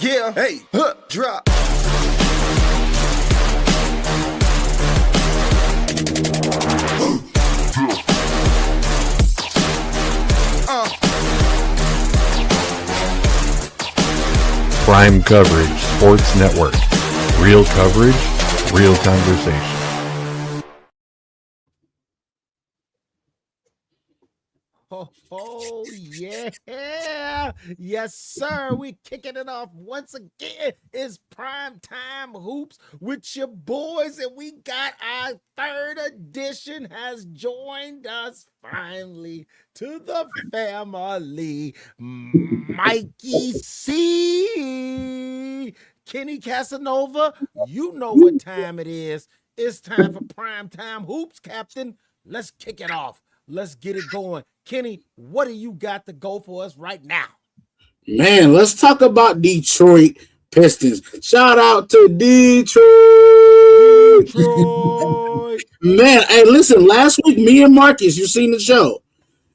Yeah, hey, drop. Prime Coverage Sports Network. Real coverage, real conversation. Oh, yeah. Yes, sir. We kicking it off once again. It's Primetime Hoops with your boys, and we got our third edition has joined us finally to the family. Mikey C. Kenny Casanova, you know what time it is. It's time for Primetime Hoops, Captain. Let's kick it off. Let's get it going. Kenny, what do you got to go for us right now? Man, let's talk about Detroit Pistons. Shout out to Detroit. Man, hey, listen, last week, me and Marcus, you seen the show.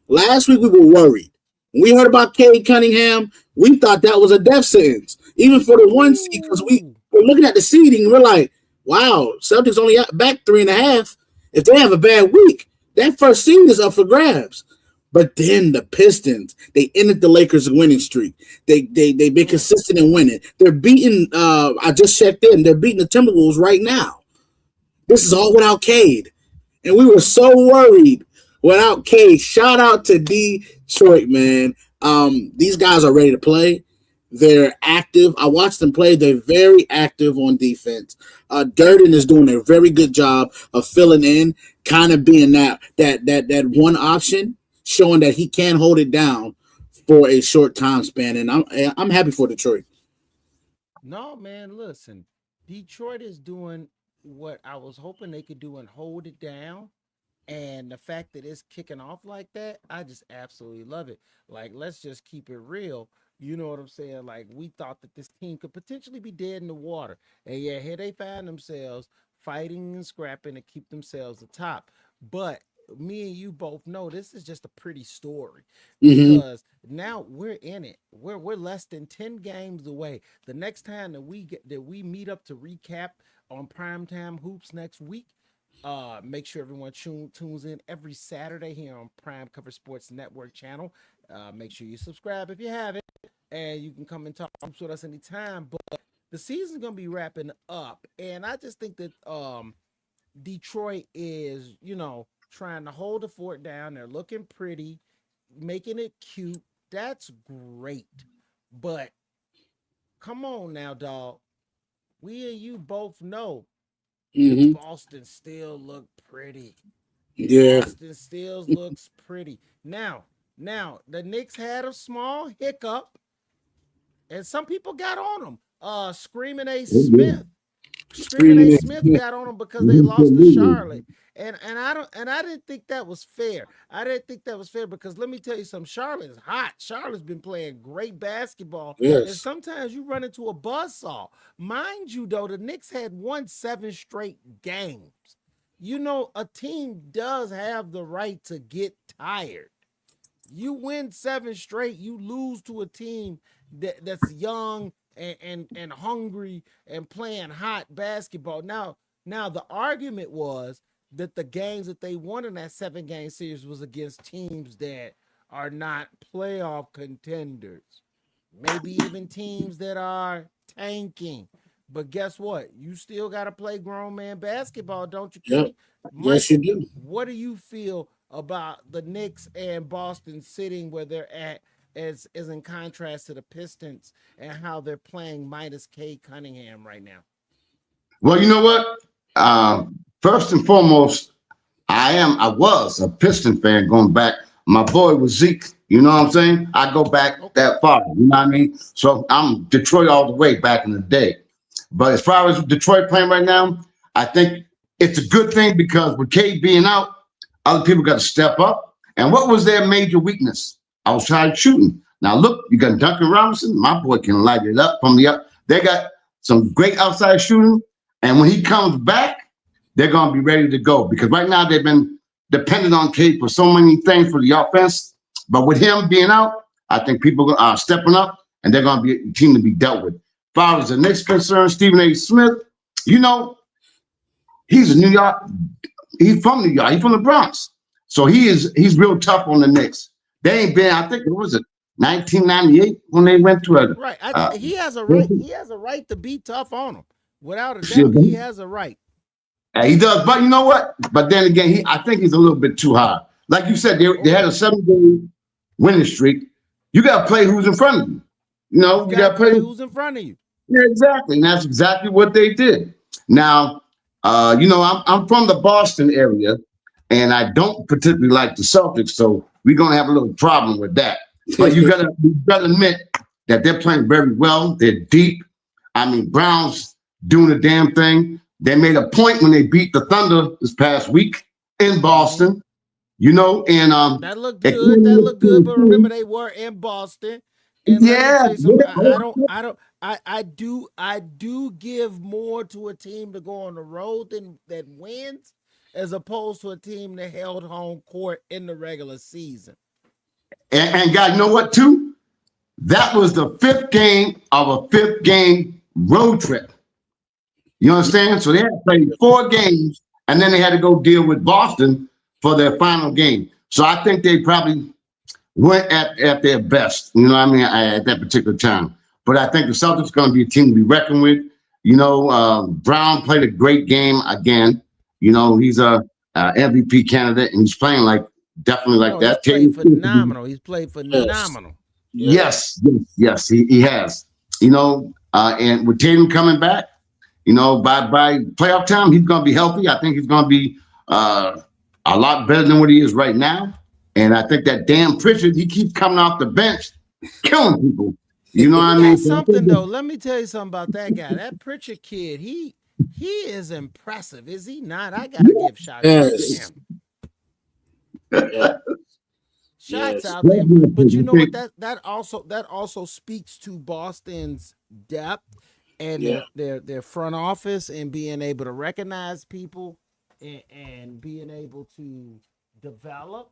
Last week, we were worried. When we heard about Cade Cunningham, we thought that was a death sentence, even for the one seed, because we were looking at the seeding. We're like, wow, Celtics only back 3.5. If they have a bad week, that first seed is up for grabs. But then the Pistons, they ended the Lakers' winning streak. They've been consistent in winning. They're beating, I just checked in, they're beating the Timberwolves right now. This is all without Cade. And we were so worried without Cade. Shout out to Detroit, man. These guys are ready to play. They're active. I watched them play. They're very active on defense. Durden is doing a very good job of filling in, kind of being that one option, showing that he can hold it down for a short time span. And I'm happy for Detroit. No, man, listen. Detroit is doing what I was hoping they could do and hold it down. And the fact that it's kicking off like that, I just absolutely love it. Like, let's just keep it real. You know what I'm saying? Like, we thought that this team could potentially be dead in the water. And yeah, here they find themselves fighting and scrapping to keep themselves atop. But me and you both know this is just a pretty story because now we're in it. We're less than 10 games away. The next time that we meet up to recap on Primetime Hoops next week, make sure everyone tunes in every Saturday here on Prime Cover Sports Network channel. Make sure you subscribe if you haven't, and you can come and talk with us anytime. But the season's gonna be wrapping up, and I just think that Detroit is, trying to hold the fort down. They're looking pretty, making it cute. That's great. But come on now, dog. We and you both know Boston still look pretty. Yeah. Boston still looks pretty. Now, the Knicks had a small hiccup, and some people got on them. Screaming A. Smith. Screaming A. Smith got on them because they lost to Charlotte. And I didn't think that was fair. I didn't think that was fair because let me tell you something. Charlotte's hot. Charlotte's been playing great basketball. Yes. And sometimes you run into a buzzsaw. Mind you, though, the Knicks had won 7 straight games. A team does have the right to get tired. You win 7 straight, you lose to a team that's young and hungry and playing hot basketball. Now the argument was that the games that they won in that 7-game series was against teams that are not playoff contenders. Maybe even teams that are tanking. But guess what? You still got to play grown man basketball, don't you, Kenny? Yep. Yes, you do. What do you feel about the Knicks and Boston sitting where they're at as in contrast to the Pistons and how they're playing minus Cade Cunningham right now? Well, you know what? First and foremost, I was a Piston fan going back. My boy was Zeke. You know what I'm saying? I go back that far. You know what I mean? So I'm Detroit all the way back in the day. But as far as Detroit playing right now, I think it's a good thing because with Cade being out, other people got to step up. And what was their major weakness? Outside shooting. Now, look, you got Duncan Robinson. My boy can light it up from the up. They got some great outside shooting. And when he comes back, they're going to be ready to go. Because right now they've been dependent on Cade for so many things for the offense. But with him being out, I think people are stepping up, and they're going to be a team to be dealt with. far as the Knicks concerned, Stephen A. Smith, you know, he's a New York. He's from New York. He's from the Bronx, so he's real tough on the Knicks. They ain't been. I think it was 1998 when they went to a. Right. He has a right. He has a right to be tough on them, without a doubt. He has a right. He does, but you know what? But then again, I think he's a little bit too high. Like you said, they had a 7-game winning streak. You got to play who's in front of you. You know, you got to play who's in front of you. Yeah, exactly, and that's exactly what they did. Now, you know, I'm from the Boston area, and I don't particularly like the Celtics, so we're gonna have a little problem with that. But you gotta admit that they're playing very well. They're deep. I mean, Brown's doing the damn thing. They made a point when they beat the Thunder this past week in Boston. You know, and that looked good. That looked good. But remember, they were in Boston. And yeah, I do give more to a team to go on the road that wins, as opposed to a team that held home court in the regular season. And God, you know what? Too, that was the 5th game of a 5th-game road trip. You understand? So they had to play 4 games, and then they had to go deal with Boston for their final game. So I think they probably went at their best, you know what I mean, at that particular time. But I think the Celtics are going to be a team to be reckoned with. You know, Brown played a great game again. You know, he's a MVP candidate, and he's playing definitely like that. He's played phenomenal. He's played phenomenal. Yes, he has. You know, and with Tatum coming back, you know, by playoff time, he's going to be healthy. I think he's going to be a lot better than what he is right now. And I think that damn Pritchard, he keeps coming off the bench, killing people. You know what I mean? Something though. Let me tell you something about that guy. That Pritchard kid, he is impressive, is he not? I gotta give shout out to him. Shots out there. But you know what? That also speaks to Boston's depth and their front office, and being able to recognize people and being able to develop.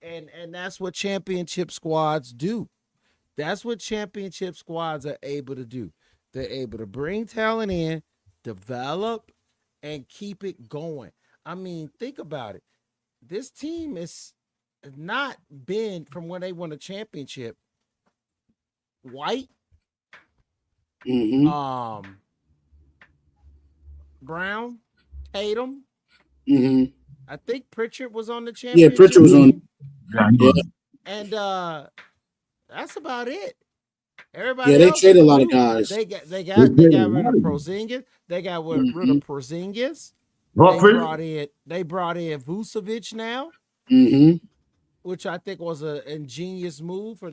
And that's what championship squads do. That's what championship squads are able to do. They're able to bring talent in, develop, and keep it going. I mean, think about it. This team is not been, from when they won a championship, White, Brown, Tatum. I think Pritchard was on the championship. Yeah, Pritchard was on. And that's about it. Everybody they traded a lot of guys. They got rid of Porzingis. They got rid of Porzingis. They brought in Vucevic now, which I think was an ingenious move for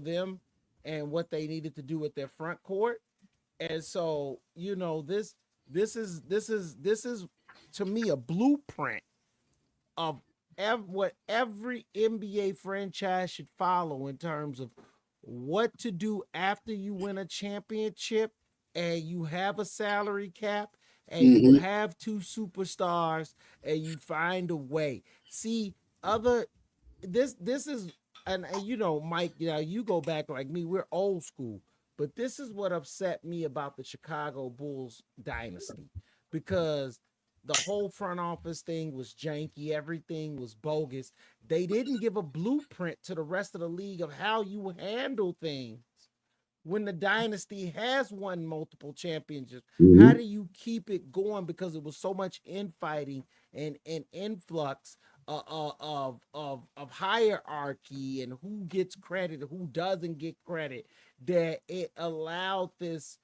them and what they needed to do with their front court. And so, you know, this is to me a blueprint of what every NBA franchise should follow in terms of what to do after you win a championship and you have a salary cap and you have 2 superstars and you find a way. See, this is, and you know, Mike, you know, you go back like me, we're old school, but this is what upset me about the Chicago Bulls dynasty, because the whole front office thing was janky. Everything was bogus. They didn't give a blueprint to the rest of the league of how you handle things when the dynasty has won multiple championships. How do you keep it going? Because it was so much infighting and influx of hierarchy and who gets credit, who doesn't get credit, that it allowed this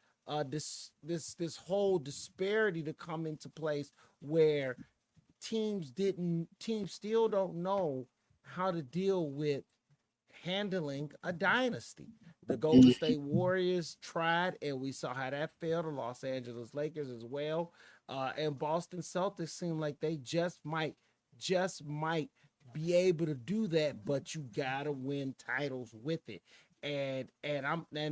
whole disparity to come into place, where teams still don't know how to deal with handling a dynasty. The Golden State Warriors tried, and we saw how that failed. The Los Angeles Lakers as well, and Boston Celtics seem like they just might be able to do that, but you gotta win titles with it. And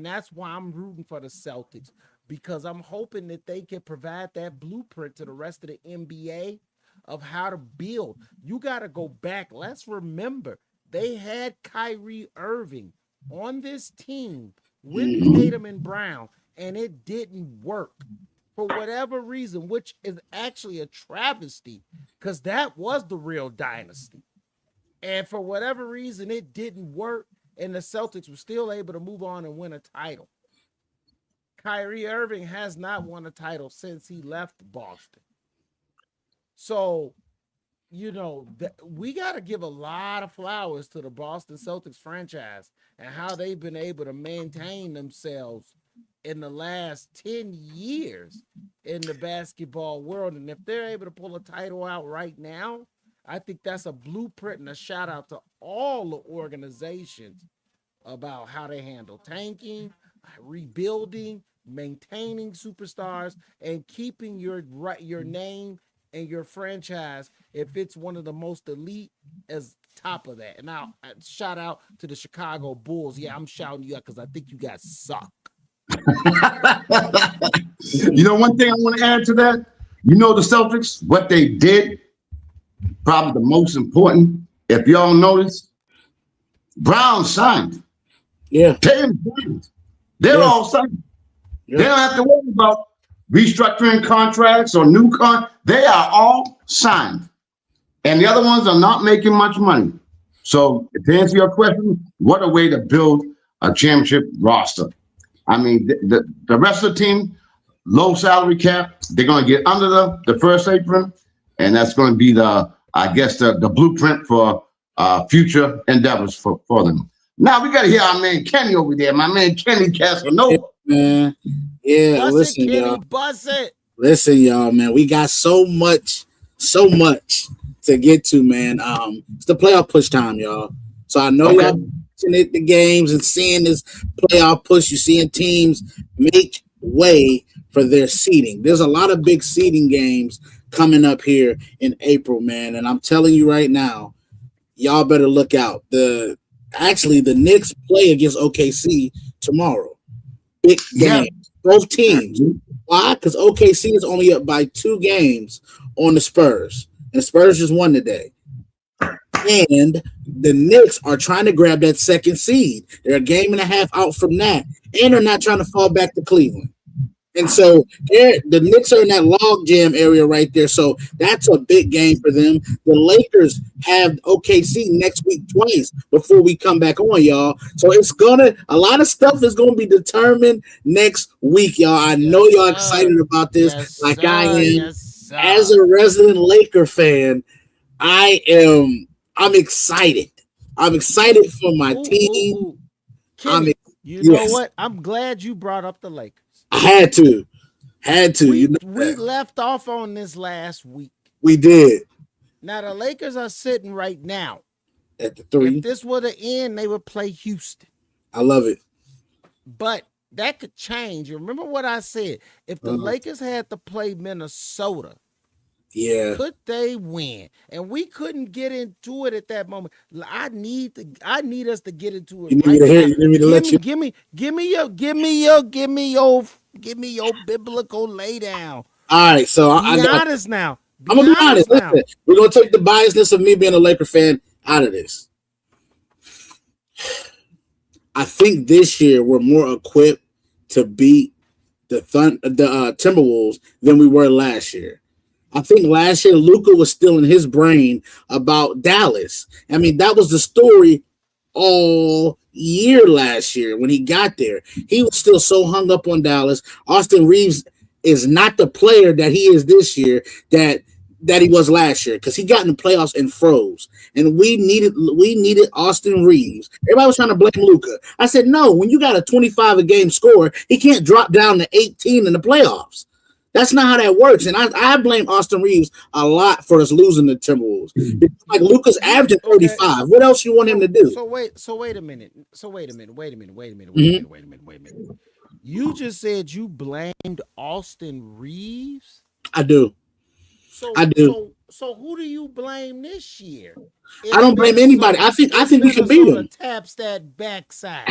that's why I'm rooting for the Celtics, because I'm hoping that they can provide that blueprint to the rest of the NBA of how to build. You got to go back. Let's remember, they had Kyrie Irving on this team with Tatum and Brown, and it didn't work for whatever reason, which is actually a travesty because that was the real dynasty. And for whatever reason, it didn't work, and the Celtics were still able to move on and win a title. Kyrie Irving has not won a title since he left Boston. So, we got to give a lot of flowers to the Boston Celtics franchise and how they've been able to maintain themselves in the last 10 years in the basketball world. And if they're able to pull a title out right now, I think that's a blueprint and a shout out to all the organizations about how they handle tanking, rebuilding, maintaining superstars, and keeping your name and your franchise, if it's one of the most elite, as top of that. And now, shout out to the Chicago Bulls. Yeah, I'm shouting you out because I think you guys suck. One thing I want to add to that, the Celtics, what they did, probably the most important, if y'all notice, Brown signed. Yeah. Tatum signed. They're all signed. Yeah. They don't have to worry about restructuring contracts or new they are all signed. And the other ones are not making much money. So to answer your question, what a way to build a championship roster. I mean, the rest of the team, low salary cap, they're going to get under the first apron, and that's going to be the blueprint for future endeavors for them. Now we got to hear our man Kenny over there, my man Kenny Casanova. Man. Yeah, bust listen, it, Kenny, y'all. Bust it. Listen, y'all, man. We got so much to get to, man. It's the playoff push time, y'all. So I know y'all watching the games and seeing this playoff push. You're seeing teams make way for their seeding. There's a lot of big seeding games coming up here in April, man. And I'm telling you right now, y'all better look out. The Knicks play against OKC tomorrow. Big game. Both teams. Why? Because OKC is only up by 2 games on the Spurs. And the Spurs just won today. And the Knicks are trying to grab that second seed. They're a game and a half out from that. And they're not trying to fall back to Cleveland. And so the Knicks are in that log jam area right there. So that's a big game for them. The Lakers have OKC next week twice before we come back on, y'all. So a lot of stuff is going to be determined next week, y'all. I know y'all excited about this I am. As a resident Laker fan, I'm excited. I'm excited for my team. Kenny, know what? I'm glad you brought up the Lakers. I had to. We left off on this last week. We did. Now the Lakers are sitting right now at the 3. If this were the end, they would play Houston. I love it. But that could change. You remember what I said? If the Lakers had to play Minnesota, could they win? And we couldn't get into it at that moment. I need us to get into it. Give me your biblical lay down. All right, so I'm gonna be honest. Listen, we're gonna take the biasness of me being a Laker fan out of this. I think this year we're more equipped to beat the Timberwolves than we were last year. I think last year Luka was still in his brain about Dallas. I mean, that was the story all year last year when he got there. He was still so hung up on Dallas. Austin Reeves is not the player that he is this year that he was last year because he got in the playoffs and froze. And we needed Austin Reeves. Everybody was trying to blame Luka. I said, no, when you got a 25 a game score, he can't drop down to 18 in the playoffs. That's not how that works. And I blame Austin Reeves a lot for us losing the Timberwolves. Like Luka's averaging 35. What else you want him to do? So wait a minute. You just said you blamed Austin Reeves? I do. I do. So who do you blame this year? I don't blame anybody. I think we can beat him. Taps that backside.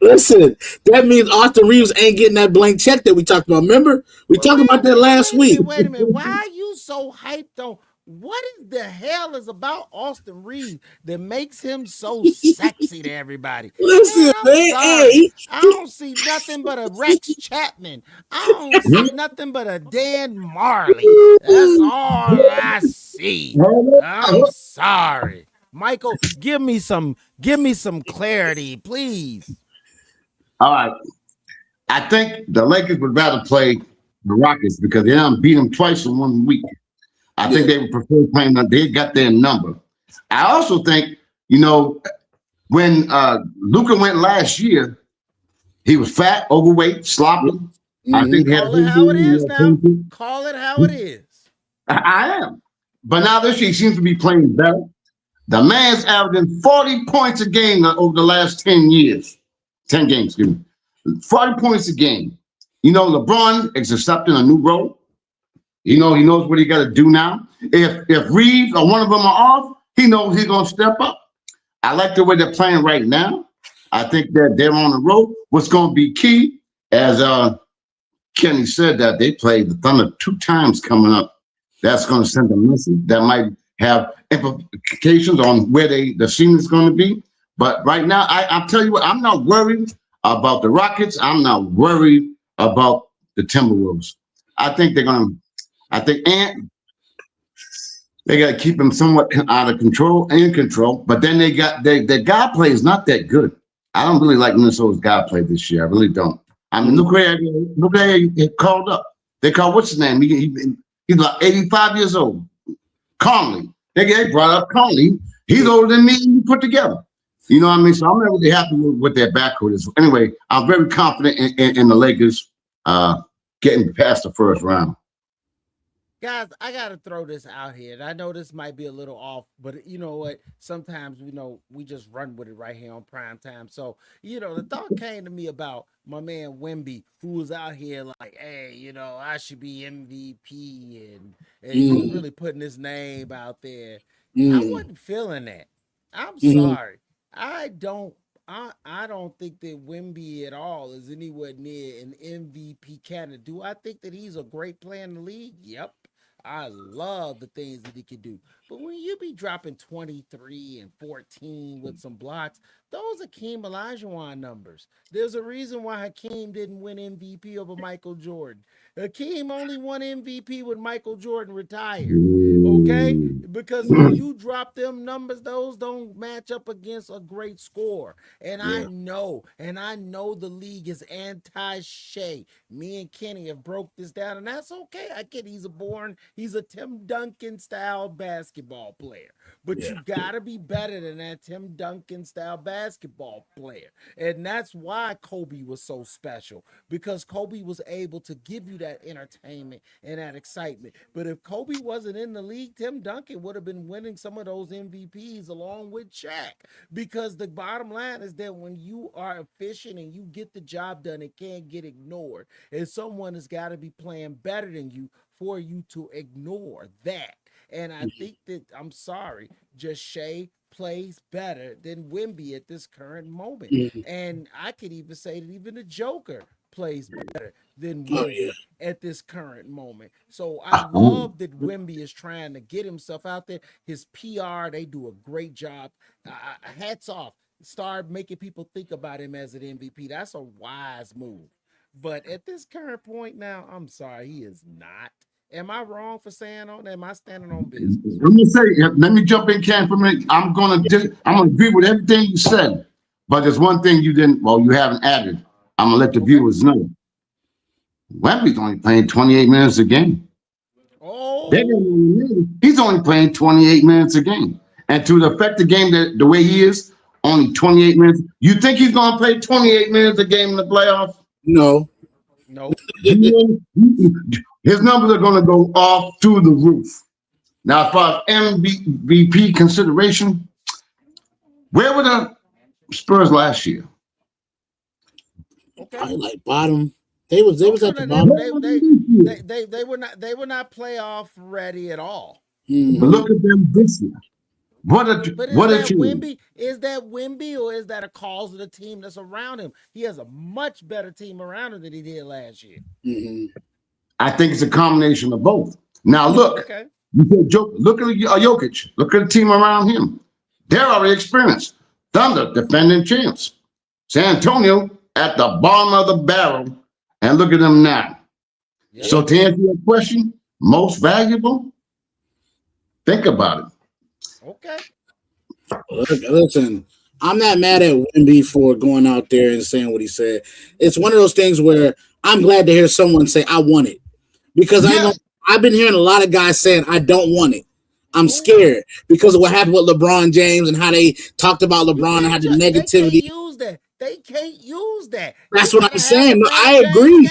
Listen, that means Austin Reeves ain't getting that blank check that we talked about. Remember? We talked about that last week. Wait a minute. Why are you so hyped on? what is the hell is about Austin Reeves that makes him so sexy to everybody? Listen, I'm man, sorry. hey, I don't see nothing but a Rex Chapman. I don't see nothing but a Dan Marley. That's all I see. I'm sorry. Michael, give me some clarity, please. All right. I think the Lakers would rather play the Rockets because they done beat them twice in 1 week. I think they would prefer playing them. They got their number. I also think, when Luka went last year, he was fat, overweight, sloppy. I think he had Call it how it is now. Call it how it is. I am. But now this year he seems to be playing better. The man's averaging 40 points a game over the last 10 years. 10 games, excuse me. 40 points a game. LeBron is accepting a new role. He knows what he got to do now. If Reeves or one of them are off, he knows he's going to step up. I like the way they're playing right now. I think that they're on the road. What's going to be key, as Kenny said, that they played the Thunder 2 times coming up. That's going to send a message that might have implications on where the season is going to be. But right now, I'll tell you what, I'm not worried about the Rockets. I'm not worried about the Timberwolves. I think they're going to. I think they got to keep them somewhat out of control, in control. But then they got their guard play is not that good. I don't really like Minnesota's guard play this year. I really don't. I mean, look where he called up. They called what's his name? He's like 85 years old. Conley. They brought up Conley. He's older than me put together. You know what I mean? So I'm not really happy with their backcourt. Anyway, I'm very confident in the Lakers getting past the first round. Guys, I got to throw this out here. And I know this might be a little off, but you know what? Sometimes, we just run with it right here on Primetime. So, the thought came to me about my man Wemby, who was out here like, hey, I should be MVP and really putting his name out there. I wasn't feeling that. I'm sorry. I don't think that Wemby at all is anywhere near an MVP candidate. Do I think that he's a great player in the league? Yep. I love the things that he can do. But when you be dropping 23 and 14 with some blocks, those are Hakeem Olajuwon numbers. There's a reason why Hakeem didn't win MVP over Michael Jordan. Hakeem only won MVP when Michael Jordan retired. Okay? Because when you drop them numbers, those don't match up against a great score. And I know the league is anti-Shea. Me and Kenny have broke this down, and that's okay. I get he's a Tim Duncan style basketball player. But you gotta be better than that Tim Duncan style basketball player. And that's why Kobe was so special, because Kobe was able to give you that entertainment and that excitement. But if Kobe wasn't in the league, Tim Duncan would have been winning some of those MVPs along with Shaq. Because the bottom line is that when you are efficient and you get the job done, it can't get ignored. And someone has got to be playing better than you for you to ignore that. And I think that, I'm sorry, just Shea plays better than Wemby at this current moment. And I could even say that even the Joker plays better than Wemby at this current moment. So I love that Wemby is trying to get himself out there. His PR, they do a great job. Hats off. Start making people think about him as an MVP. That's a wise move. But at this current point now, I'm sorry, he is not. Am I wrong for saying on that? Am I standing on business? Let me jump in, Ken, for a minute. I'm gonna agree with everything you said, but there's one thing you haven't added. I'm gonna let the viewers know. Wemby's only playing 28 minutes a game. Oh, he's only playing 28 minutes a game, and to affect the game the way he is, only 28 minutes. You think he's gonna play 28 minutes a game in the playoffs? No. His numbers are going to go off through the roof. Now, as far as MVP consideration, where were the Spurs last year? Okay. Like bottom. They was at the bottom. They were not playoff ready at all. But look at them this year. Wemby? Is that Wemby, or is that a cause of the team that's around him? He has a much better team around him than he did last year. I think it's a combination of both. Now look, You said, look at Jokic. Look at the team around him. They're already experienced. Thunder, defending champs. San Antonio at the bottom of the barrel, and look at them now. Yep. So to answer your question, most valuable, think about it. Okay. Listen, I'm not mad at Wemby for going out there and saying what he said. It's one of those things where I'm glad to hear someone say, I want it. Because I've been hearing a lot of guys saying, I don't want it. I'm scared because of what happened with LeBron James and how they talked about LeBron and how the negativity. They can't use that. That's what I'm saying. No, I agree.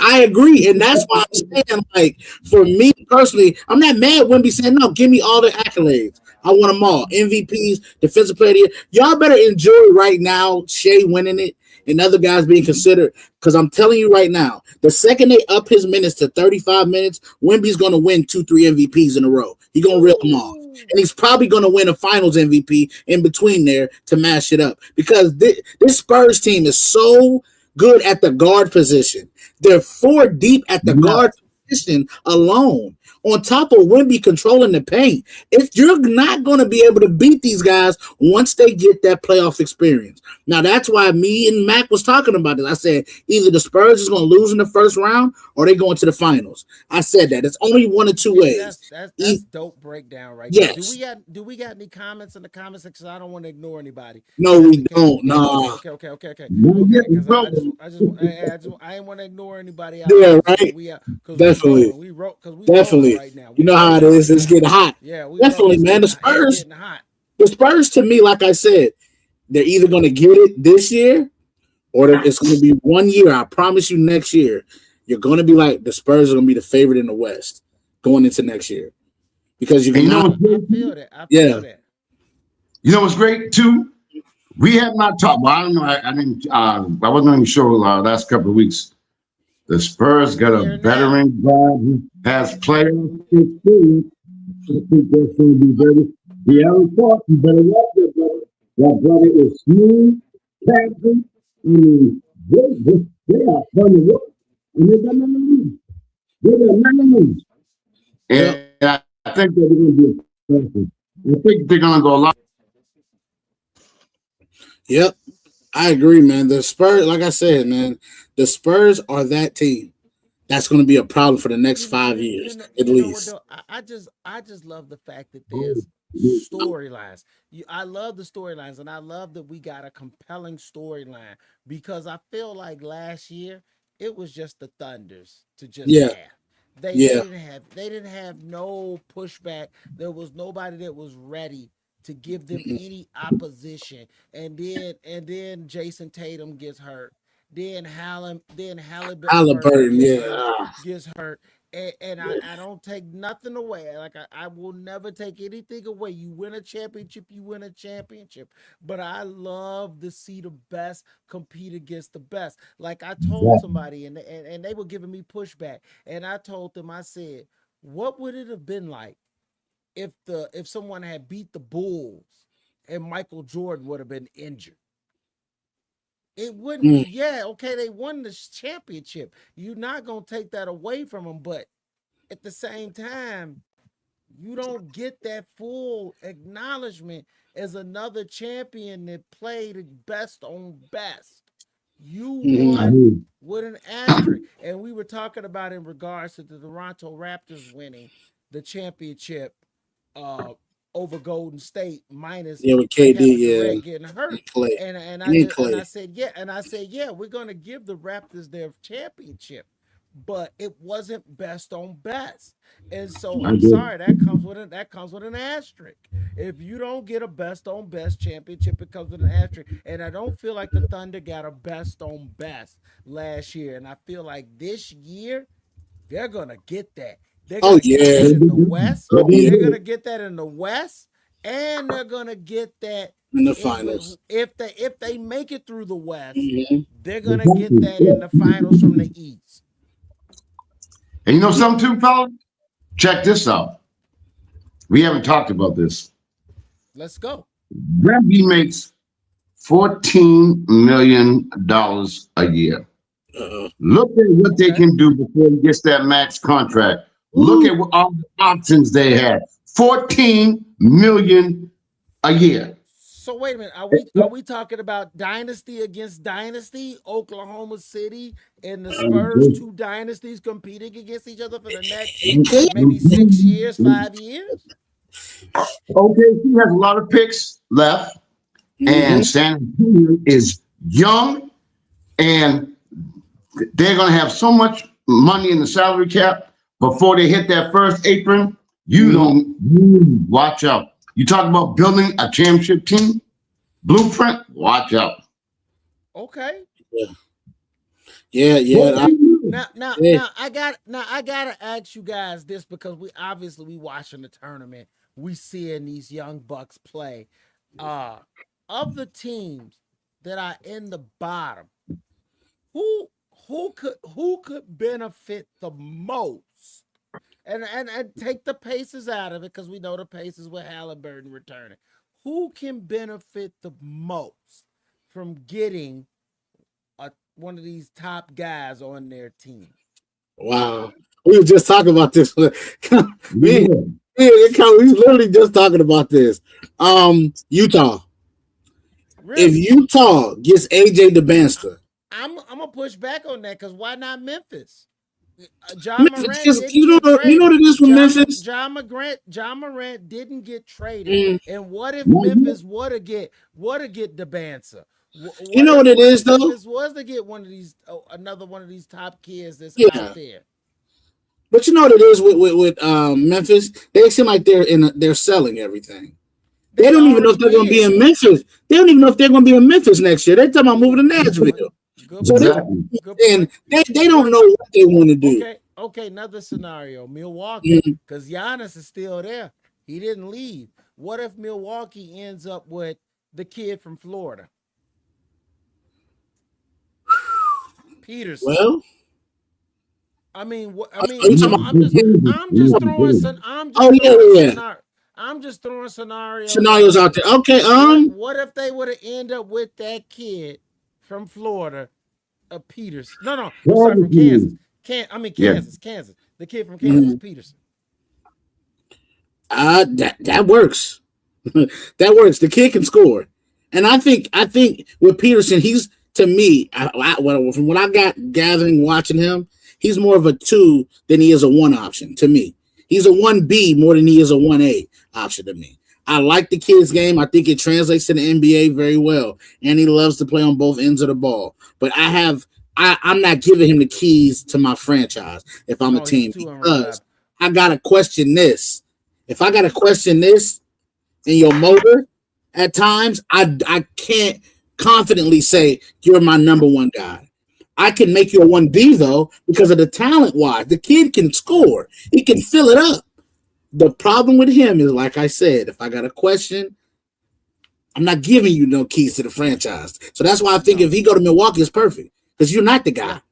I agree. And that's why I'm saying, like, for me personally, I'm not mad when we saying, no, give me all the accolades. I want them all. MVPs, defensive player of the year. Y'all better enjoy right now Shea winning it and other guys being considered. Because I'm telling you right now, the second they up his minutes to 35 minutes, Wemby's going to win 2-3 MVPs in a row. He's going to reel them off. And he's probably going to win a finals MVP in between there to mash it up. Because this Spurs team is so good at the guard position. They're 4 deep at the guard position alone. On top of Wemby controlling the paint, if you're not going to be able to beat these guys once they get that playoff experience. Now, that's why me and Mac was talking about this. I said either the Spurs is going to lose in the first round or they go into the finals. I said that. It's only one of two ways. That's dope breakdown right yes. there. Do we got any comments in the comment section? I don't want to ignore anybody. No, we don't. Nah. Okay. I ain't want to ignore anybody. Yeah, right. Definitely. We wrote because we definitely. Right now. You know how it is. It's getting hot. Yeah, definitely, man. The Spurs, to me, like I said, they're either going to get it this year or it's going to be 1 year. I promise you, next year, you're going to be like the Spurs are going to be the favorite in the West going into next year because I feel that. You know what's great too? We have not talked. Well, I don't know. I wasn't even sure last couple of weeks. The Spurs got a veteran guy who has players experience. I think that's going to be very. The Aaron Clark, you better watch that brother. That brother is smooth, captain. I mean, they are fun to work, and they got nothing to lose. They got nothing to lose. And I think that they're going to be successful. I think they're going to go a lot. Yep. I agree, man. The Spurs, like I said, man, the Spurs are that team. That's going to be a problem for the next 5 years, at least. I just love the fact that there's storylines. I love the storylines, and I love that we got a compelling storyline because I feel like last year it was just the Thunders to just have. They didn't have no pushback. There was nobody that was ready to give them any opposition, and then Jason Tatum gets hurt, then Halliburton gets hurt, and I don't take nothing away. Like I will never take anything away. You win a championship, but I love to see the best compete against the best. Like I told somebody, and they were giving me pushback, and I told them, I said, what would it have been like if someone had beat the Bulls and Michael Jordan would have been injured? It wouldn't. Yeah, okay, they won the championship. You're not gonna take that away from them, but at the same time, you don't get that full acknowledgement as another champion that played best on best. You won with an asterisk, and we were talking about in regards to the Toronto Raptors winning the championship over Golden State minus with KD getting hurt. And I said, we're gonna give the Raptors their championship, but it wasn't best on best. And so I'm sorry, that comes with an asterisk. If you don't get a best on best championship, it comes with an asterisk. And I don't feel like the Thunder got a best on best last year. And I feel like this year they're gonna get that. They're gonna get that in the West. They're gonna get that in the West, and they're gonna get that in the finals. If they make it through the West, they're gonna get that in the finals from the East. And you know something too, fellas? Check this out. We haven't talked about this. Let's go. Wemby makes $14 million a year. Look at what they can do before he gets that max contract Look at what all the options they had. 14 million a year. So wait a minute. Are we talking about dynasty against dynasty? Oklahoma City and the Spurs, two dynasties competing against each other for the next maybe 6 years, 5 years? Okay, he has a lot of picks left, and San Antonio is young, and they're going to have so much money in the salary cap before they hit that first apron. You don't watch out. You talk about building a championship team blueprint. Watch out. Okay. Yeah. Now I gotta ask you guys this, because we watching the tournament. We seeing these young bucks play. Of the teams that are in the bottom, who could benefit the most? And take the Pacers out of it, because we know the Pacers with Halliburton returning. Who can benefit the most from getting one of these top guys on their team? Wow. We were just talking about this. we literally just talking about this. Utah. Really? If Utah gets AJ DeBanster, I'm gonna push back on that, because why not Memphis? Memphis, you know what it is with Memphis? John Morant didn't get traded, and what if Memphis would have get DeBancer? You know what it is, though? Memphis was to get another one of these top kids that's out there. But you know what it is with Memphis? They seem like they're selling everything. They don't even know if they're going to be in Memphis. They don't even know if they're going to be in Memphis next year. They're talking about moving to Nashville. So they don't know what they want to do. Okay. Another scenario: Milwaukee, because Giannis is still there. He didn't leave. What if Milwaukee ends up with the kid from Florida, Peterson? Well, I'm just throwing scenarios out there. Okay. What if they would have ended up with that kid from Florida? Peters. No. I'm sorry, from Kansas. Kansas. The kid from Kansas, Peterson. That works. That works. The kid can score, and I think with Peterson, he's, to me, from what I got gathering watching him, he's more of a 2 than he is a 1 option to me. He's a 1B more than he is a 1A option to me. I like the kid's game. I think it translates to the NBA very well, and he loves to play on both ends of the ball. But I'm not giving him the keys to my franchise if I'm a team, because I gotta question this. If I gotta question this in your motor, at times I can't confidently say you're my number 1 guy. I can make you a 1B though, because of the talent wise. The kid can score. He can fill it up. The problem with him is, like I said, if I got a question, I'm not giving you no keys to the franchise. So that's why I think if he go to Milwaukee, it's perfect, because you're not the guy.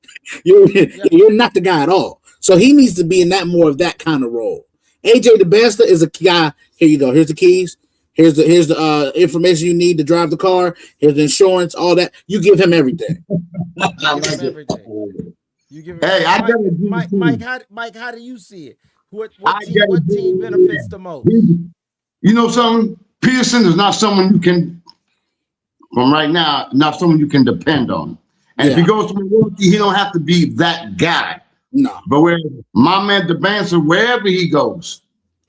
You're not the guy at all. So he needs to be in more of that kind of role. AJ DeBanster is a guy. Here you go. Here's the keys. Here's the information you need to drive the car. Here's the insurance, all that. You give him everything. You give him Mike, how do you see it? What team benefits the most? You know something? Peterson is not someone you can, from right now, not someone you can depend on. And if he goes to Milwaukee, he don't have to be that guy. No. But where my man DeBancer, wherever he goes,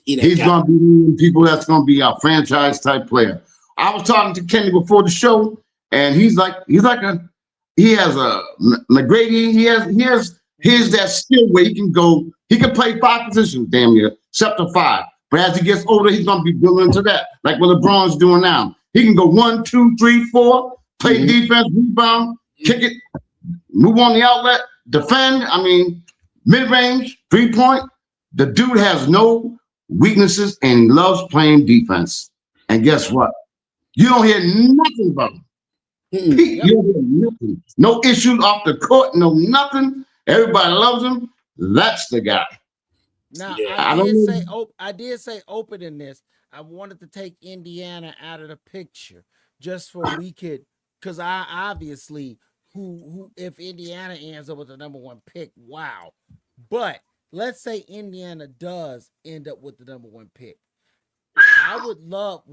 he's going to be people that's going to be a franchise type player. I was talking to Kenny before the show, and he has a McGrady. He has that skill where he can go. He can play 5 positions, damn near, except for 5. But as he gets older, he's going to be building to that, like what LeBron's doing now. He can go 1, 2, 3, 4, play defense, rebound, kick it, move on the outlet, defend. I mean, mid-range, 3-point. The dude has no weaknesses and he loves playing defense. And guess what? You don't hear nothing about him. You don't hear nothing. No issues off the court, no nothing. Everybody loves him. That's the guy. Now, I did say open in this. I wanted to take Indiana out of the picture just for we could, because I obviously who if Indiana ends up with the number 1 pick, wow. But let's say Indiana does end up with the number 1 pick. I would love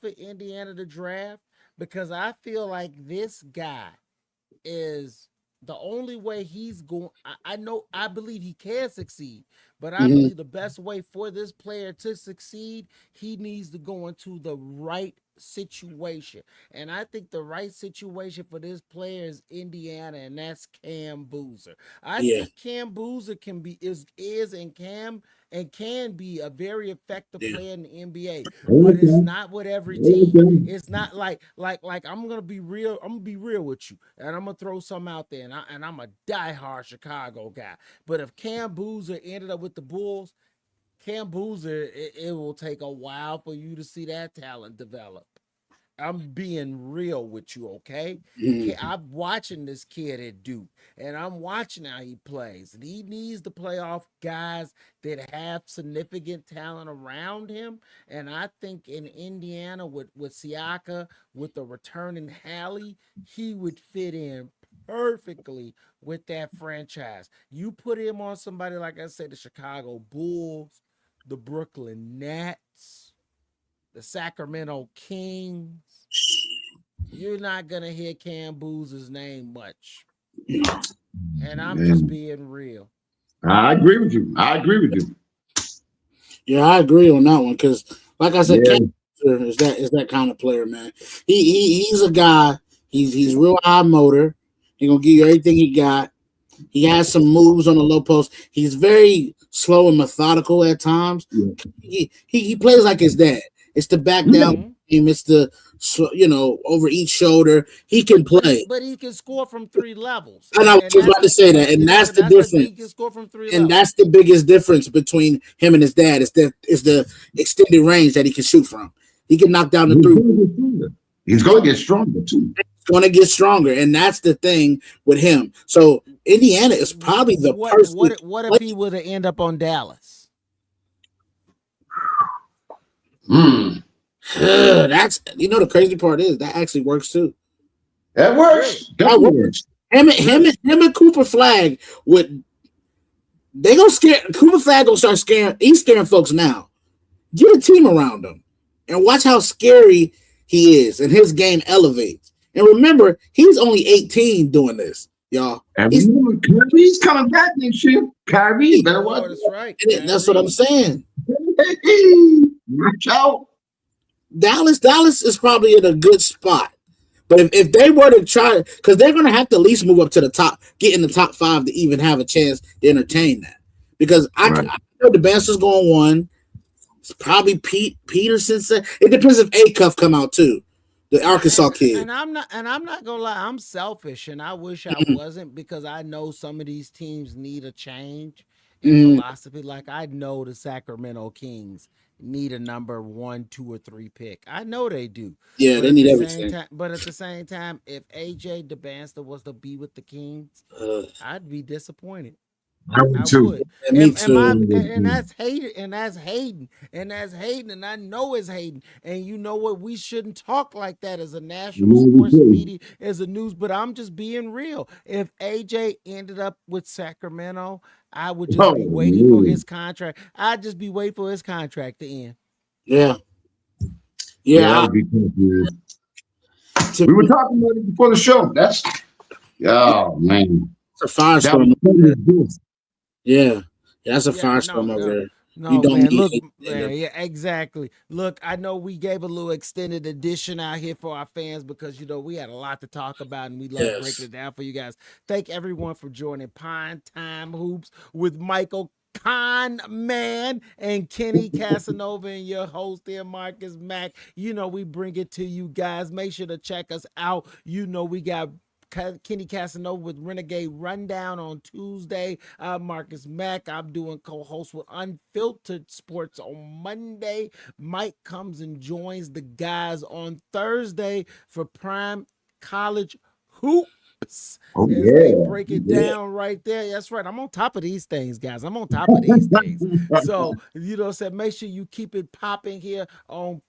for Indiana to draft, because I feel like this guy is the only way he's going. I believe he can succeed, but I Mhm. believe the best way for this player to succeed, he needs to go into the right situation. And I think the right situation for this player is Indiana, and that's Cam Boozer. I Yeah, think Cam Boozer is and can be a very effective yeah, player in the NBA, but it's Okay. not with every team. Okay. It's not like I'm gonna be real. I'm gonna be real with you, and I'm gonna throw some out there. And I'm a diehard Chicago guy. But if Cam Boozer ended up with the Bulls, Cam Boozer, it will take a while for you to see that talent develop. I'm being real with you, okay? Mhm. I'm watching this kid at Duke, and I'm watching how he plays. And he needs to play off guys that have significant talent around him. And I think in Indiana with Siaka, with the returning Hallie, he would fit in perfectly with that franchise. You put him on somebody like I said, the Chicago Bulls, the Brooklyn Nets, the Sacramento Kings, you're not gonna hear Cam Boozer's name much. And I'm just Man, being real. I agree with you. I agree with you. Yeah, I agree on that one because, like I said, Yeah. Cam is that kind of player, man. He's a guy. He's real high motor. He gonna give you everything he got. He has some moves on the low post. He's very slow and methodical at times. Yeah. He plays like his dad. It's the back down Mm-hmm. game. It's the over each shoulder. He can play. But he can score from 3 levels, And I was and just that's about to the say that, and that's the he can difference. score from three And levels. that's the biggest difference between him and his dad is the extended range that he can shoot from. He can knock down the He's three. going to get stronger. He's going to get stronger too. Going to get stronger, and that's the thing with him. So Indiana is probably the perfect. What if he would have end up on Dallas? Mm. That's the crazy part is that actually works too. That Really? works. Definitely works. Him and Cooper Flag would they gonna scare Cooper Flag gonna start scaring he's scaring folks now. Get a team around him and watch how scary he is and his game elevates. And remember, he's only 18 doing this, y'all. And He's remember, Kyrie's coming back next year. Kyrie, better watch Oh, that's right. that's what I'm saying. out. Watch out. Dallas is probably in a good spot. But if they were to try, because they're going to have to at least move up to the top, get in the top 5 to even have a chance to entertain that. Because I know the Bouncers going 1. It's probably Peterson. It depends if A-Cuff come out too, the Arkansas kid. And I'm not gonna lie, I'm selfish, and I wish I wasn't, because I know some of these teams need a change in philosophy. Like I know the Sacramento Kings need a number 1, 2, or 3 pick. I know they do. Yeah, But they at need the everything. same time, if AJ DeBanster was to be with the Kings, I'd be disappointed. I would I too. would. Yeah, me too. And that's hated, and that's hating, and I know it's hating. And you know what? We shouldn't talk like that as a national sports media, as a news. But I'm just being real. If AJ ended up with Sacramento, I would just be waiting for his contract. I'd just be waiting for his contract to end. Yeah. Yeah, Yeah. that would be confused. We were talking about it before the show. That's man. It's a firestorm. Yeah, that's a firestorm over there. No, You don't man. need Look, it. man. Yeah, exactly. Look, I know we gave a little extended edition out here for our fans because we had a lot to talk about, and we love breaking it down for you guys. Thank everyone for joining Pine Time Hoops with Michael Man and Kenny Casanova and your host there, Marcus Mack. We bring it to you guys. Make sure to check us out. We got Kenny Casanova with Renegade Rundown on Tuesday. Marcus Mack, I'm doing co-host with Unfiltered Sports on Monday. Mike comes and joins the guys on Thursday for Prime College Hoops. They break it down right there. That's right. I'm on top of these things, guys. I'm on top of these things. So, make sure you keep it popping here on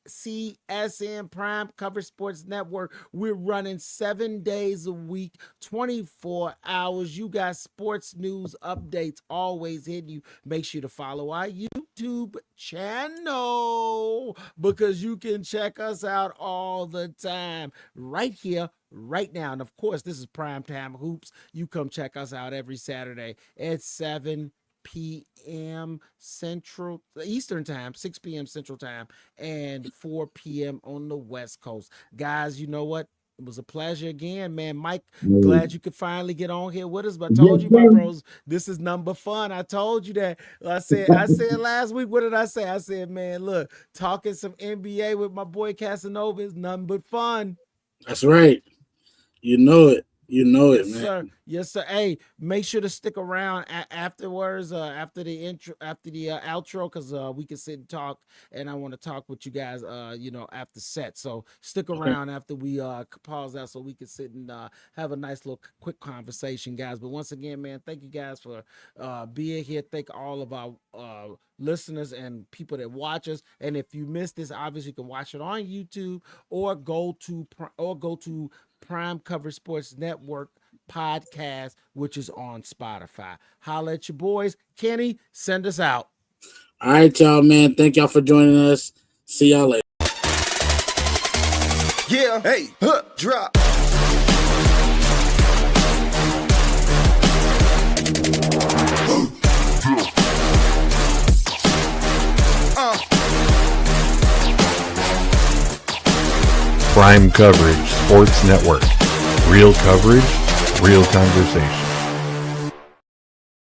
PCSN, Prime Cover Sports Network. We're running 7 days a week, 24 hours. You got sports news updates always hitting you. Make sure to follow our YouTube channel because you can check us out all the time right here, right now. And of course, this is Primetime Hoops. You come check us out every Saturday at 7 p.m. Central Eastern Time, 6 p.m. Central Time, and 4 p.m. on the West Coast. Guys, you know what? It was a pleasure again, man. Mike, glad you could finally get on here with us. But I told you, my bros, this is number fun. I told you that. I said last week, what did I say? I said, man, look, talking some NBA with my boy Casanova is nothing but fun. That's right. You know it. You know it, man. Sir. Yes, sir. Hey, make sure to stick around afterwards, after the intro, after the outro, because we can sit and talk, and I want to talk with you guys, after set. So stick around after we pause out so we can sit and have a nice little quick conversation, guys. But once again, man, thank you guys for being here. Thank all of our listeners and people that watch us. And if you missed this, obviously you can watch it on YouTube or go to Prime Cover Sports Network podcast, which is on Spotify. Holla at your boys. Kenny, send us out. All right, y'all, man. Thank y'all for joining us. See y'all later. Yeah, hey, drop. Prime Coverage Sports Network. Real coverage, real conversation.